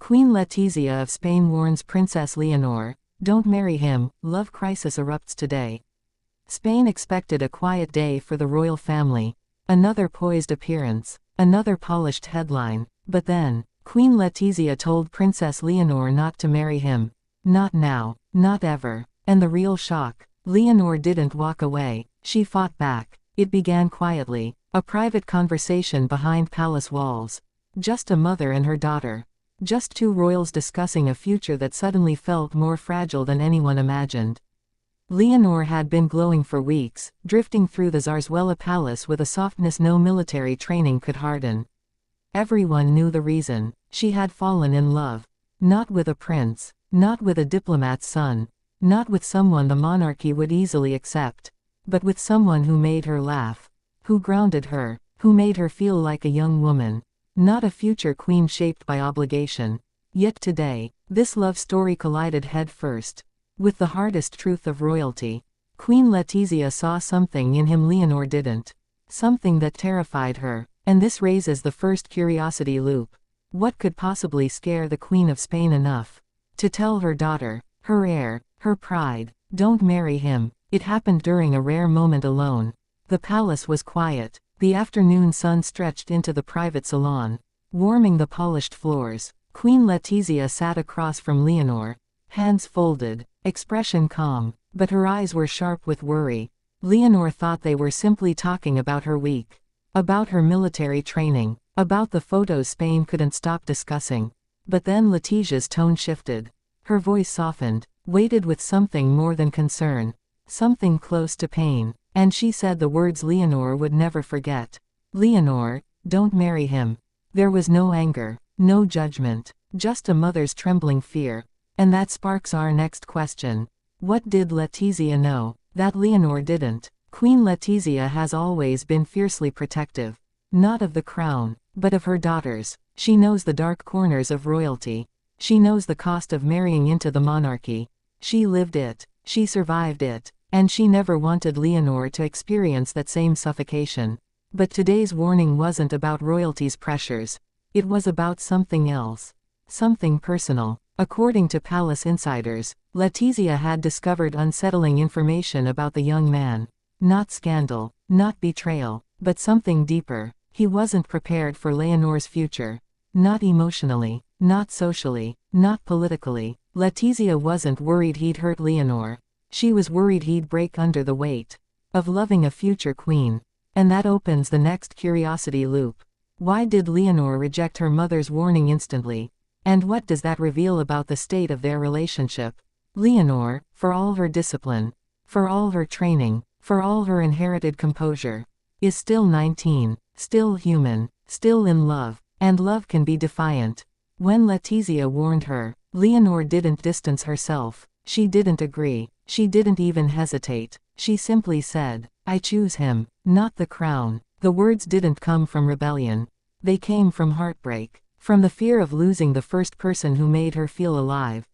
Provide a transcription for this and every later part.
Queen Letizia of Spain warns Princess Leonor, "Don't marry him, love crisis erupts today." Spain expected a quiet day for the royal family, another poised appearance, another polished headline, but then, Queen Letizia told Princess Leonor not to marry him. Not now, not ever. And the real shock, Leonor didn't walk away, she fought back. It began quietly, a private conversation behind palace walls. Just a mother and her daughter. Just two royals discussing a future that suddenly felt more fragile than anyone imagined. Leonor had been glowing for weeks, drifting through the Zarzuela palace with a softness no military training could harden. Everyone knew the reason. She had fallen in love. Not with a prince, not with a diplomat's son, not with someone the monarchy would easily accept, but with someone who made her laugh, who grounded her, who made her feel like a young woman. Not a future queen shaped by obligation. Yet today, this love story collided head first with the hardest truth of royalty. Queen Letizia saw something in him Leonor didn't. Something that terrified her, and this raises the first curiosity loop. What could possibly scare the Queen of Spain enough to tell her daughter, her heir, her pride, "Don't marry him"? It happened during a rare moment alone. The palace was quiet. The afternoon sun stretched into the private salon, warming the polished floors. Queen Letizia sat across from Leonor, hands folded, expression calm, but her eyes were sharp with worry. Leonor thought they were simply talking about her week, about her military training, about the photos Spain couldn't stop discussing. But then Letizia's tone shifted. Her voice softened, weighted with something more than concern, something close to pain. And she said the words Leonor would never forget. "Leonor, don't marry him." There was no anger, no judgment, just a mother's trembling fear. And that sparks our next question. What did Letizia know that Leonor didn't? Queen Letizia has always been fiercely protective. Not of the crown, but of her daughters. She knows the dark corners of royalty. She knows the cost of marrying into the monarchy. She lived it. She survived it. And she never wanted Leonor to experience that same suffocation. But today's warning wasn't about royalty's pressures. It was about something else. Something personal. According to palace insiders, Letizia had discovered unsettling information about the young man. Not scandal, not betrayal, but something deeper. He wasn't prepared for Leonor's future. Not emotionally, not socially, not politically. Letizia wasn't worried he'd hurt Leonor. She was worried he'd break under the weight of loving a future queen. And that opens the next curiosity loop. Why did Leonor reject her mother's warning instantly? And what does that reveal about the state of their relationship? Leonor, for all her discipline, for all her training, for all her inherited composure, is still 19, still human, still in love, and love can be defiant. When Letizia warned her, Leonor didn't distance herself. She didn't agree. She didn't even hesitate. She simply said, "I choose him, not the crown." The words didn't come from rebellion. They came from heartbreak, from the fear of losing the first person who made her feel alive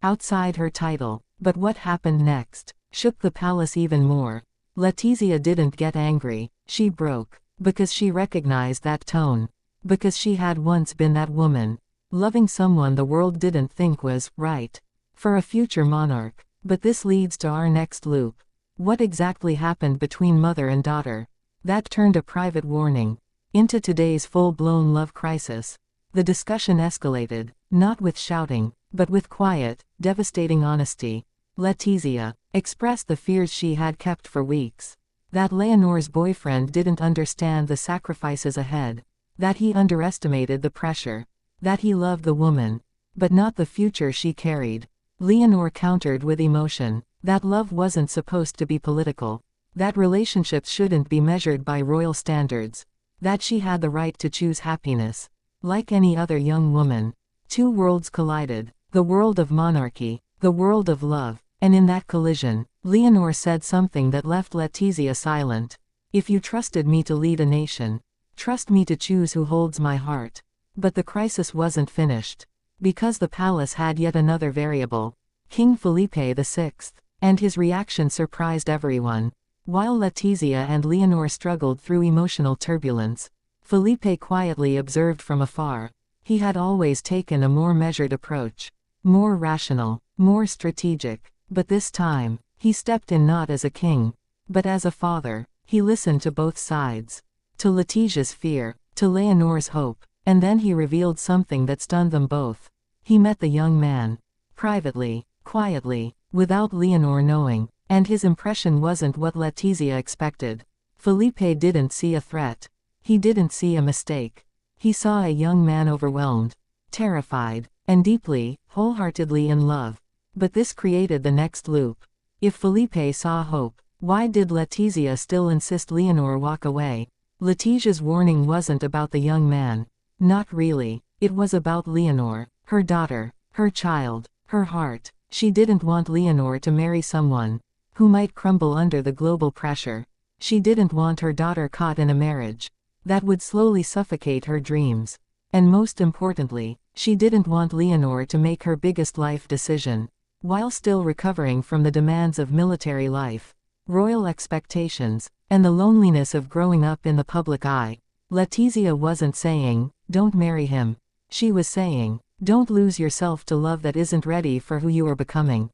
outside her title. But what happened next shook the palace even more. Letizia didn't get angry. She broke, because she recognized that tone. Because she had once been that woman, loving someone the world didn't think was right for a future monarch. But this leads to our next loop. What exactly happened between mother and daughter that turned a private warning into today's full-blown love crisis? The discussion escalated, not with shouting, but with quiet, devastating honesty. Letizia expressed the fears she had kept for weeks. That Leonor's boyfriend didn't understand the sacrifices ahead. That he underestimated the pressure. That he loved the woman, but not the future she carried. Leonor countered with emotion. That love wasn't supposed to be political. That relationships shouldn't be measured by royal standards. That she had the right to choose happiness, like any other young woman. Two worlds collided. The world of monarchy, the world of love. And in that collision, Leonor said something that left Letizia silent. "If you trusted me to lead a nation, trust me to choose who holds my heart." But the crisis wasn't finished. Because the palace had yet another variable. King Felipe VI. And his reaction surprised everyone. While Letizia and Leonor struggled through emotional turbulence, Felipe quietly observed from afar. He had always taken a more measured approach. More rational, more strategic. But this time, he stepped in not as a king, but as a father. He listened to both sides. To Letizia's fear, to Leonor's hope, and then he revealed something that stunned them both. He met the young man. Privately, quietly, without Leonor knowing, and his impression wasn't what Letizia expected. Felipe didn't see a threat. He didn't see a mistake. He saw a young man overwhelmed, terrified, and deeply, wholeheartedly in love. But this created the next loop. If Felipe saw hope, why did Letizia still insist Leonor walk away? Letizia's warning wasn't about the young man. Not really. It was about Leonor, her daughter, her child, her heart. She didn't want Leonor to marry someone who might crumble under the global pressure. She didn't want her daughter caught in a marriage that would slowly suffocate her dreams. And most importantly, she didn't want Leonor to make her biggest life decision while still recovering from the demands of military life, royal expectations, and the loneliness of growing up in the public eye. Letizia wasn't saying, "Don't marry him." She was saying, "Don't lose yourself to love that isn't ready for who you are becoming."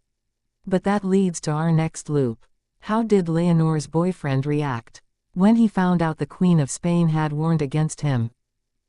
But that leads to our next loop. How did Leonor's boyfriend react when he found out the Queen of Spain had warned against him?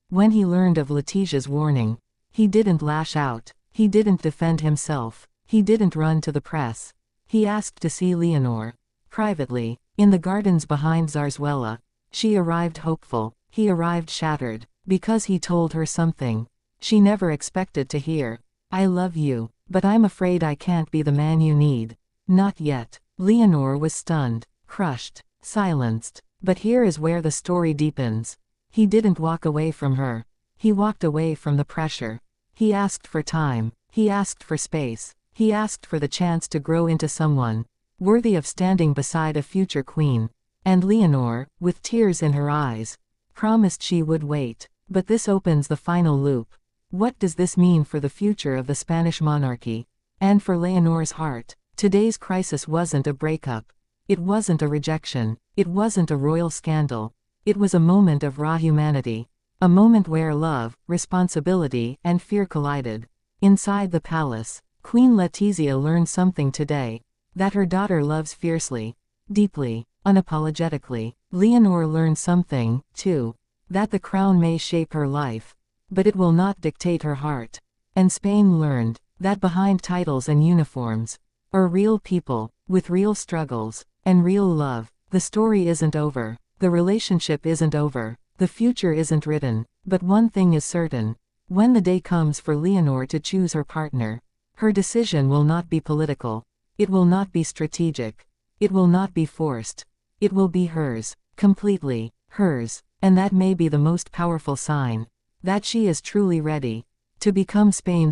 When he learned of Letizia's warning, he didn't lash out. He didn't defend himself. He didn't run to the press. He asked to see Leonor. Privately, in the gardens behind Zarzuela. She arrived hopeful. He arrived shattered, because he told her something she never expected to hear. "I love you, but I'm afraid I can't be the man you need. Not yet." Leonor was stunned, crushed, silenced. But here is where the story deepens. He didn't walk away from her. He walked away from the pressure. He asked for time. He asked for space. He asked for the chance to grow into someone worthy of standing beside a future queen. And Leonor, with tears in her eyes, promised she would wait. But this opens the final loop. What does this mean for the future of the Spanish monarchy? And for Leonor's heart? Today's crisis wasn't a breakup. It wasn't a rejection. It wasn't a royal scandal. It was a moment of raw humanity. A moment where love, responsibility, and fear collided. Inside the palace, Queen Letizia learned something today. That her daughter loves fiercely, deeply, unapologetically. Leonor learned something, too. That the crown may shape her life, but it will not dictate her heart. And Spain learned that behind titles and uniforms are real people, with real struggles, and real love. The story isn't over. The relationship isn't over. The future isn't written. But one thing is certain. When the day comes for Leonor to choose her partner, her decision will not be political. It will not be strategic. It will not be forced. It will be hers, completely hers. And that may be the most powerful sign that she is truly ready to become Spain's